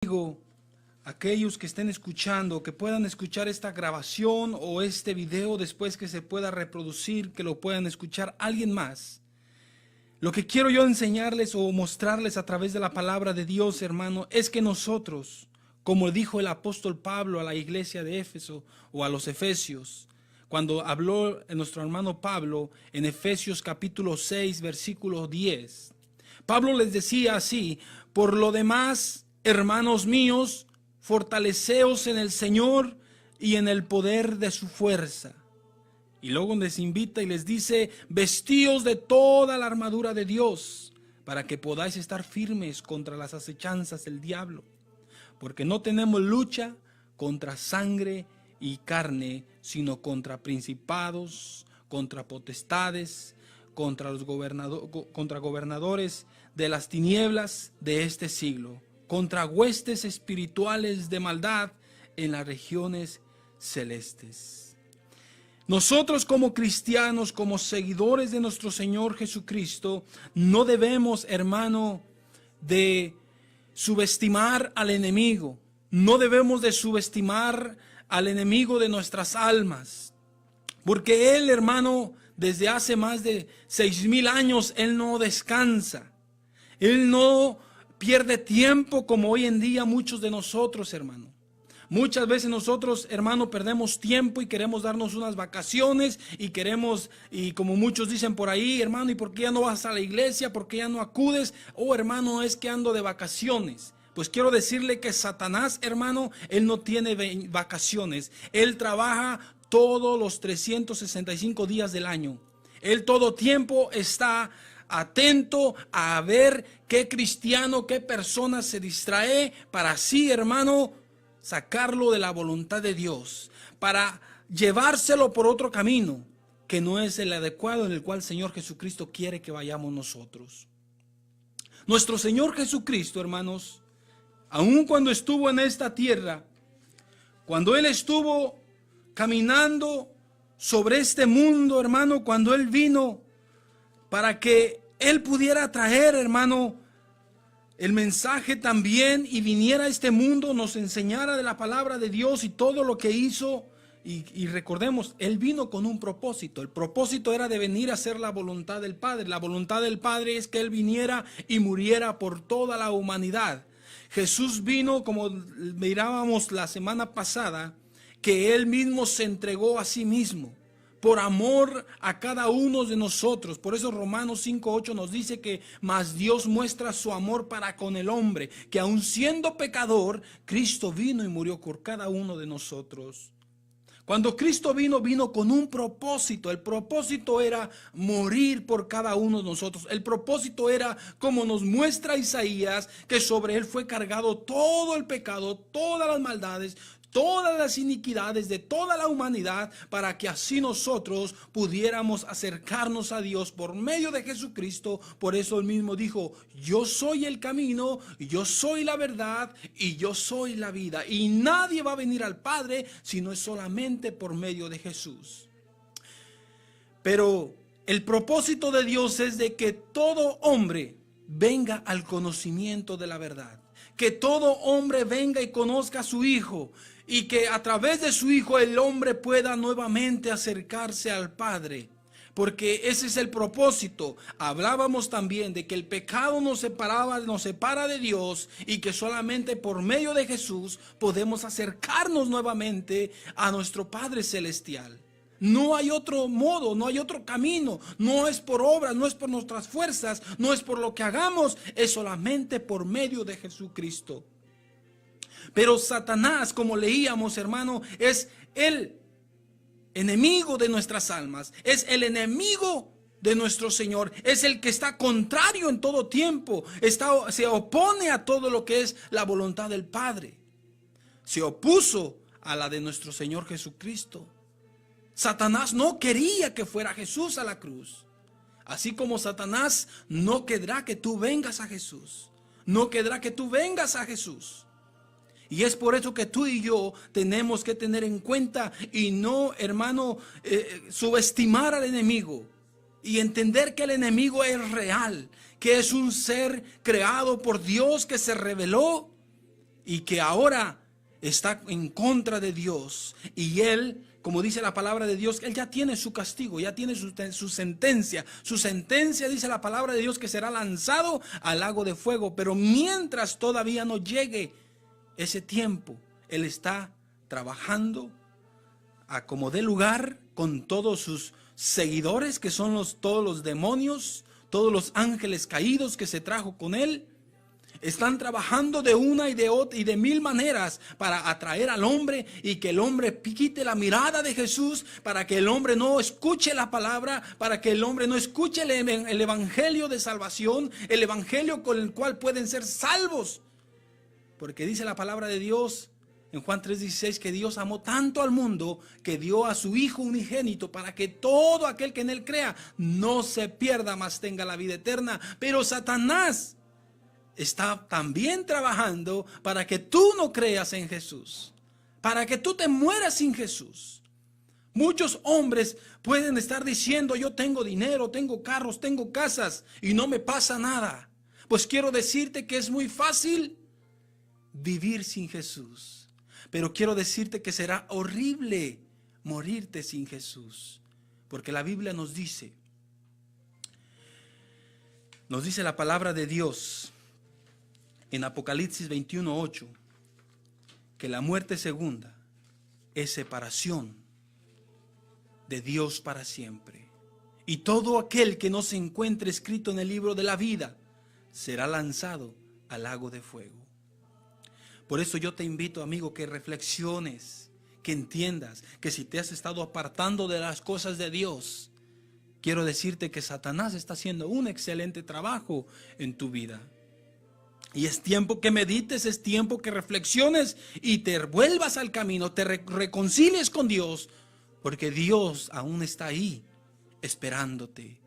digo, aquellos que estén escuchando, que puedan escuchar esta grabación o este video después que se pueda reproducir, que lo puedan escuchar alguien más. Lo que quiero yo enseñarles o mostrarles a través de la palabra de Dios, hermano, es que nosotros, como dijo el apóstol Pablo a la iglesia de Éfeso o a los Efesios, cuando habló nuestro hermano Pablo en Efesios capítulo 6, versículo 10, Pablo les decía así: por lo demás, hermanos míos, fortaleceos en el Señor y en el poder de su fuerza. Y luego les invita y les dice: vestíos de toda la armadura de Dios, para que podáis estar firmes contra las acechanzas del diablo. Porque no tenemos lucha contra sangre y carne, sino contra principados, contra potestades, contra los gobernadores de las tinieblas de este siglo, contra huestes espirituales de maldad en las regiones celestes. Nosotros como cristianos, como seguidores de nuestro Señor Jesucristo, no debemos, hermano, de subestimar al enemigo. No debemos de subestimar al enemigo de nuestras almas. Porque él, hermano, desde hace más de 6,000 años, él no descansa. Él no pierde tiempo como hoy en día muchos de nosotros, hermano. Muchas veces nosotros, hermano, perdemos tiempo y queremos darnos unas vacaciones y queremos, y como muchos dicen por ahí, hermano, ¿y por qué ya no vas a la iglesia? ¿Por qué ya no acudes? Oh, hermano, es que ando de vacaciones. Pues quiero decirle que Satanás, hermano, él no tiene vacaciones. Él trabaja todos los 365 días del año. Él todo tiempo está atento a ver qué cristiano, qué persona se distrae para así, hermano, sacarlo de la voluntad de Dios, para llevárselo por otro camino que no es el adecuado en el cual el Señor Jesucristo quiere que vayamos nosotros. Nuestro Señor Jesucristo, hermanos, aun cuando estuvo en esta tierra, cuando Él estuvo caminando sobre este mundo, hermano, cuando Él vino para que Él pudiera traer, hermano, el mensaje también y viniera a este mundo, nos enseñara de la palabra de Dios y todo lo que hizo. Y recordemos, Él vino con un propósito. El propósito era de venir a hacer la voluntad del Padre. La voluntad del Padre es que Él viniera y muriera por toda la humanidad. Jesús vino, como mirábamos la semana pasada, que Él mismo se entregó a sí mismo por amor a cada uno de nosotros. Por eso Romanos 5:8 nos dice que mas Dios muestra su amor para con el hombre, que aun siendo pecador, Cristo vino y murió por cada uno de nosotros. Cuando Cristo vino, vino con un propósito. El propósito era morir por cada uno de nosotros. El propósito era, como nos muestra Isaías, que sobre Él fue cargado todo el pecado, todas las maldades, todas las iniquidades de toda la humanidad, para que así nosotros pudiéramos acercarnos a Dios por medio de Jesucristo. Por eso Él mismo dijo: yo soy el camino, yo soy la verdad y yo soy la vida. Y nadie va a venir al Padre si no es solamente por medio de Jesús. Pero el propósito de Dios es de que todo hombre venga al conocimiento de la verdad. Que todo hombre venga y conozca a su Hijo, y que a través de su Hijo el hombre pueda nuevamente acercarse al Padre. Porque ese es el propósito. Hablábamos también de que el pecado nos separa de Dios, y que solamente por medio de Jesús podemos acercarnos nuevamente a nuestro Padre Celestial. No hay otro modo, no hay otro camino. No es por obras, no es por nuestras fuerzas, no es por lo que hagamos, es solamente por medio de Jesucristo. Pero Satanás, como leíamos, hermano, es el enemigo de nuestras almas, es el enemigo de nuestro Señor, es el que está contrario en todo tiempo, se opone a todo lo que es la voluntad del Padre. Se opuso a la de nuestro Señor Jesucristo. Satanás no quería que fuera Jesús a la cruz. Así como Satanás no querrá que tú vengas a Jesús. No querrá que tú vengas a Jesús. Y es por eso que tú y yo tenemos que tener en cuenta y no, hermano, subestimar al enemigo. Y entender que el enemigo es real. Que es un ser creado por Dios que se reveló y que ahora está en contra de Dios, y él, como dice la palabra de Dios, él ya tiene su castigo, ya tiene su sentencia. Su sentencia, dice la palabra de Dios, que será lanzado al lago de fuego. Pero mientras todavía no llegue ese tiempo, él está trabajando a como dé lugar con todos sus seguidores, que son todos los demonios, todos los ángeles caídos que se trajo con él. Están trabajando de una y de otra y de mil maneras para atraer al hombre, y que el hombre quite la mirada de Jesús, para que el hombre no escuche la palabra, para que el hombre no escuche el evangelio de salvación, el evangelio con el cual pueden ser salvos. Porque dice la palabra de Dios en Juan 3:16 que Dios amó tanto al mundo que dio a su Hijo unigénito, para que todo aquel que en él crea no se pierda, mas tenga la vida eterna. Pero Satanás está también trabajando para que tú no creas en Jesús, para que tú te mueras sin Jesús. Muchos hombres pueden estar diciendo: yo tengo dinero, tengo carros, tengo casas y no me pasa nada. Pues quiero decirte que es muy fácil vivir sin Jesús, pero quiero decirte que será horrible morirte sin Jesús, porque la Biblia nos dice la palabra de Dios en Apocalipsis 21:8, que la muerte segunda es separación de Dios para siempre. Y todo aquel que no se encuentre escrito en el libro de la vida será lanzado al lago de fuego. Por eso yo te invito, amigo, que reflexiones, que entiendas que si te has estado apartando de las cosas de Dios, quiero decirte que Satanás está haciendo un excelente trabajo en tu vida. Y es tiempo que medites, es tiempo que reflexiones y te vuelvas al camino, te reconcilies con Dios, porque Dios aún está ahí esperándote.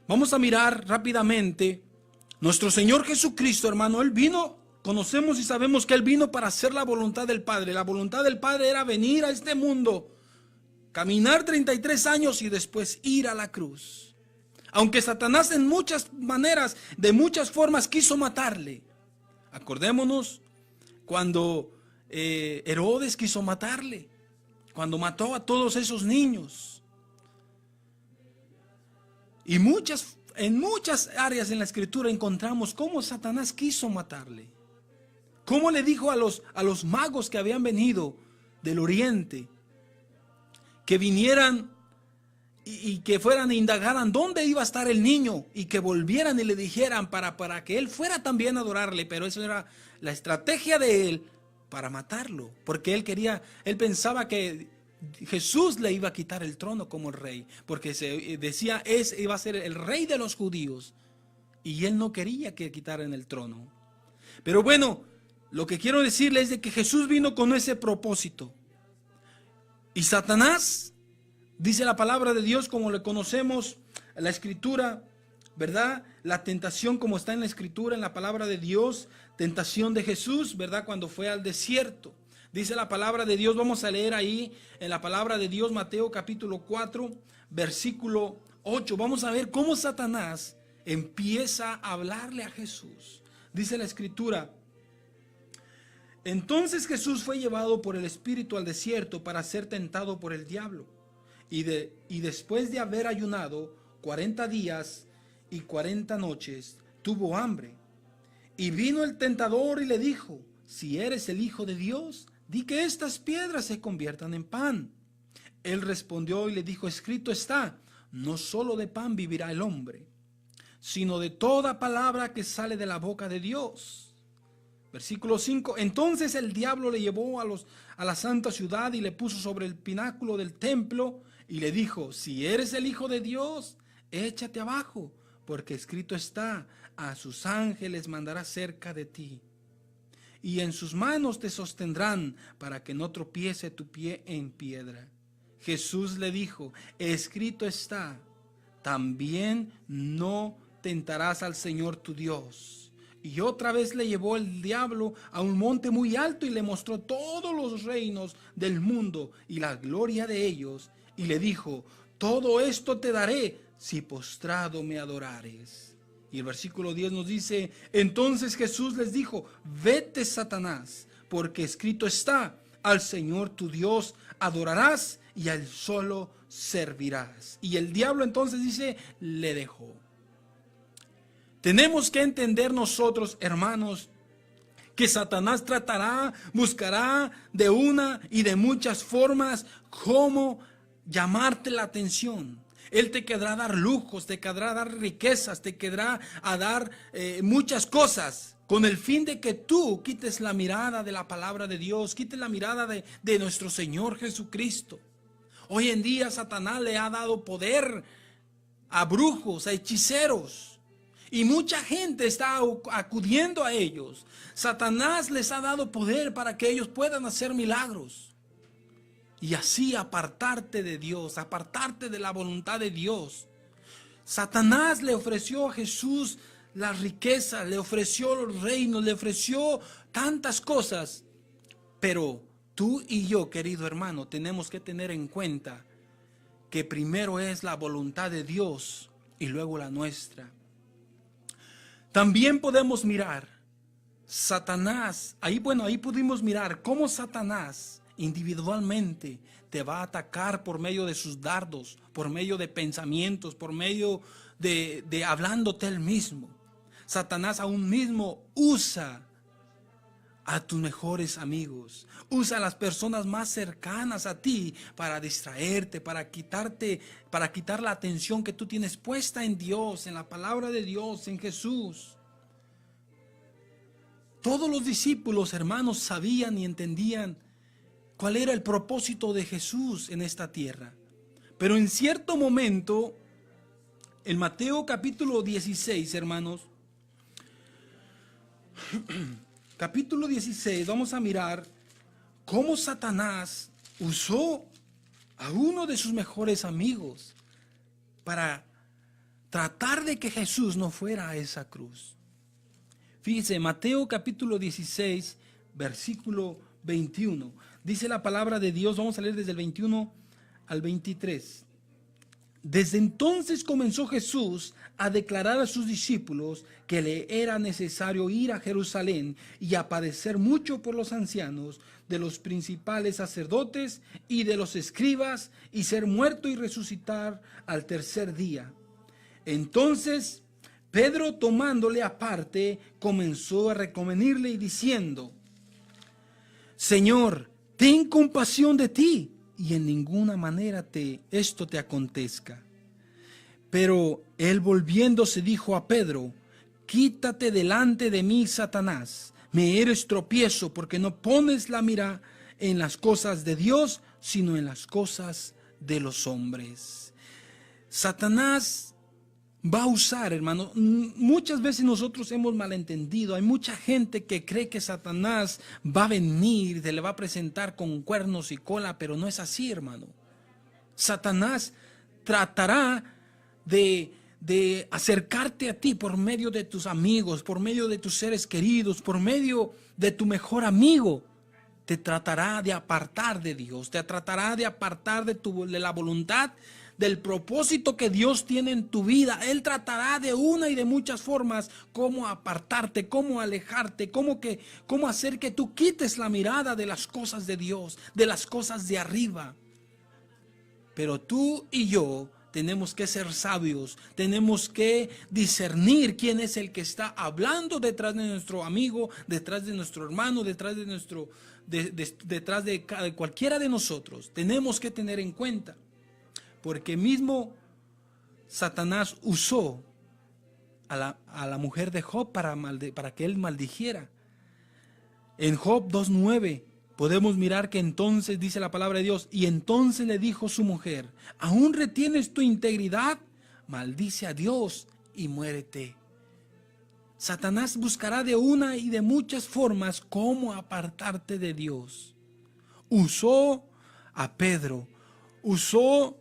Vamos a mirar rápidamente nuestro Señor Jesucristo, hermano. Él vino, conocemos y sabemos que Él vino para hacer la voluntad del Padre. La voluntad del Padre era venir a este mundo, caminar 33 años y después ir a la cruz. Aunque Satanás en muchas maneras, de muchas formas quiso matarle. Acordémonos cuando Herodes quiso matarle, cuando mató a todos esos niños. Y en muchas áreas en la Escritura encontramos cómo Satanás quiso matarle. Cómo le dijo a los magos que habían venido del oriente que vinieran y que fueran e indagaran dónde iba a estar el niño, y que volvieran y le dijeran para que él fuera también a adorarle. Pero eso era la estrategia de él para matarlo, porque él pensaba que Jesús le iba a quitar el trono como el rey, porque se decía iba a ser el rey de los judíos, y él no quería que quitaran el trono. Pero bueno, lo que quiero decirles es de que Jesús vino con ese propósito, y Satanás, dice la palabra de Dios, como le conocemos, la Escritura, ¿verdad? La tentación, como está en la Escritura, en la palabra de Dios, tentación de Jesús, ¿verdad? Cuando fue al desierto. Dice la palabra de Dios, vamos a leer ahí en la palabra de Dios, Mateo capítulo 4, versículo 8. Vamos a ver cómo Satanás empieza a hablarle a Jesús. Dice la Escritura: entonces Jesús fue llevado por el Espíritu al desierto para ser tentado por el diablo. Y después de haber ayunado 40 días y 40 noches, tuvo hambre. Y vino el tentador y le dijo: si eres el Hijo de Dios, di que estas piedras se conviertan en pan. Él respondió y le dijo: escrito está, no solo de pan vivirá el hombre, sino de toda palabra que sale de la boca de Dios. Versículo 5. Entonces el diablo le llevó a la santa ciudad y le puso sobre el pináculo del templo y le dijo: si eres el Hijo de Dios, échate abajo, porque escrito está, a sus ángeles mandará cerca de ti, y en sus manos te sostendrán para que no tropiece tu pie en piedra. Jesús le dijo: escrito está, también no tentarás al Señor tu Dios. Y otra vez le llevó el diablo a un monte muy alto y le mostró todos los reinos del mundo y la gloria de ellos, y le dijo: todo esto te daré si postrado me adorares. Y el versículo 10 nos dice, entonces Jesús les dijo, vete, Satanás, porque escrito está, al Señor tu Dios adorarás y a Él solo servirás. Y el diablo entonces dice, le dejó. Tenemos que entender nosotros, hermanos, que Satanás tratará, buscará de una y de muchas formas cómo llamarte la atención. Él te querrá dar lujos, te querrá dar riquezas, te querrá a dar muchas cosas, con el fin de que tú quites la mirada de la palabra de Dios, quites la mirada de nuestro Señor Jesucristo. Hoy en día Satanás le ha dado poder a brujos, a hechiceros, y mucha gente está acudiendo a ellos. Satanás les ha dado poder para que ellos puedan hacer milagros. Y así apartarte de Dios, apartarte de la voluntad de Dios. Satanás le ofreció a Jesús la riqueza, le ofreció los reinos, le ofreció tantas cosas. Pero tú y yo, querido hermano, tenemos que tener en cuenta que primero es la voluntad de Dios y luego la nuestra. También podemos mirar Satanás, ahí pudimos mirar cómo Satanás individualmente te va a atacar por medio de sus dardos, por medio de pensamientos, por medio de hablándote él mismo. Satanás aún mismo usa a tus mejores amigos, usa a las personas más cercanas a ti para distraerte, para quitar la atención que tú tienes puesta en Dios, en la palabra de Dios, en Jesús. Todos los discípulos, hermanos, sabían y entendían cuál era el propósito de Jesús en esta tierra. Pero en cierto momento, en Mateo capítulo 16, hermanos, capítulo 16, vamos a mirar cómo Satanás usó a uno de sus mejores amigos para tratar de que Jesús no fuera a esa cruz. Fíjese, Mateo capítulo 16, versículo 21. Dice la palabra de Dios, vamos a leer desde el 21 al 23. Desde entonces comenzó Jesús a declarar a sus discípulos que le era necesario ir a Jerusalén y a padecer mucho por los ancianos, de los principales sacerdotes y de los escribas, y ser muerto y resucitar al tercer día. Entonces Pedro, tomándole aparte, comenzó a reconvenirle y diciendo: Señor, ten compasión de ti, y en ninguna manera esto te acontezca. Pero él, volviéndose, dijo a Pedro: Quítate delante de mí, Satanás, me eres tropiezo, porque no pones la mira en las cosas de Dios, sino en las cosas de los hombres. Satanás va a usar, hermano, muchas veces nosotros hemos malentendido. Hay mucha gente que cree que Satanás va a venir, se le va a presentar con cuernos y cola, pero no es así, hermano. Satanás tratará de acercarte a ti por medio de tus amigos, por medio de tus seres queridos, por medio de tu mejor amigo. Te tratará de apartar de Dios, te tratará de apartar de la voluntad, del propósito que Dios tiene en tu vida. Él tratará de una y de muchas formas cómo apartarte, cómo alejarte, cómo hacer que tú quites la mirada de las cosas de Dios, de las cosas de arriba. Pero tú y yo tenemos que ser sabios, tenemos que discernir quién es el que está hablando detrás de nuestro amigo, detrás de nuestro hermano, detrás de cualquiera de nosotros. Tenemos que tener en cuenta. Porque mismo Satanás usó a la mujer de Job para que él maldijera. En Job 2:9 podemos mirar que entonces dice la palabra de Dios: y entonces le dijo su mujer: ¿aún retienes tu integridad? Maldice a Dios y muérete. Satanás buscará de una y de muchas formas cómo apartarte de Dios. Usó a Pedro, usó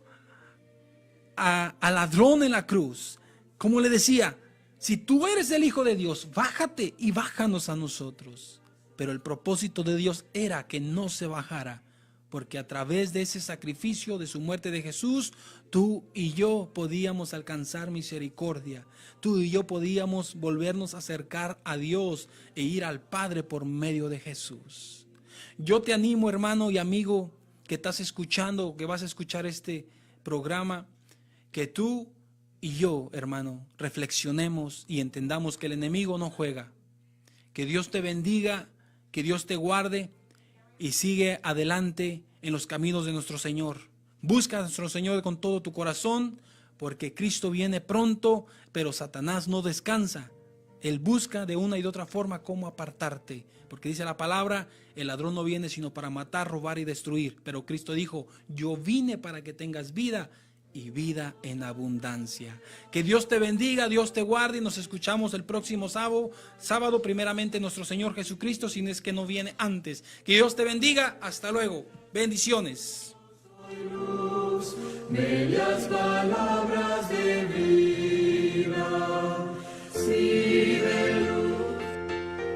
al ladrón en la cruz, como le decía: si tú eres el Hijo de Dios, bájate y bájanos a nosotros. Pero el propósito de Dios era que no se bajara porque a través de ese sacrificio, de su muerte de Jesús, tú y yo podíamos alcanzar misericordia. Tú y yo podíamos volvernos a acercar a Dios e ir al Padre por medio de Jesús. Yo te animo, hermano y amigo, que estás escuchando, que vas a escuchar este programa, que tú y yo, hermano, reflexionemos y entendamos que el enemigo no juega. Que Dios te bendiga, que Dios te guarde y sigue adelante en los caminos de nuestro Señor. Busca a nuestro Señor con todo tu corazón, porque Cristo viene pronto, pero Satanás no descansa. Él busca de una y de otra forma cómo apartarte, porque dice la palabra, el ladrón no viene sino para matar, robar y destruir. Pero Cristo dijo, yo vine para que tengas vida y vida en abundancia. Que Dios te bendiga, Dios te guarde y nos escuchamos el próximo sábado, primeramente nuestro Señor Jesucristo, si no es que no viene antes. Que Dios te bendiga, hasta luego, bendiciones. Bellas palabras de vida,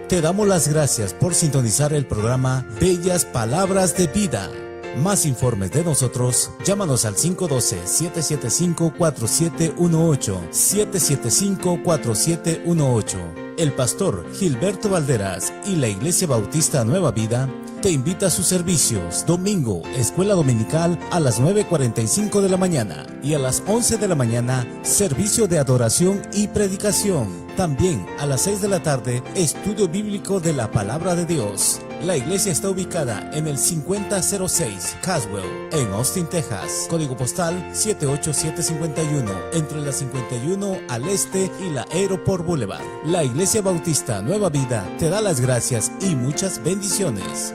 Te damos las gracias por sintonizar el programa Bellas Palabras de Vida. Más informes de nosotros, llámanos al 512-775-4718, 775-4718. El pastor Gilberto Valderas y la Iglesia Bautista Nueva Vida te invita a sus servicios. Domingo, escuela dominical a las 9:45 de la mañana y a las 11 de la mañana, servicio de adoración y predicación. También a las 6 de la tarde, estudio bíblico de la Palabra de Dios. La iglesia está ubicada en el 5006 Caswell, en Austin, Texas. Código postal 78751, entre la 51 al este y la Aeroport Boulevard. La Iglesia Bautista Nueva Vida te da las gracias y muchas bendiciones.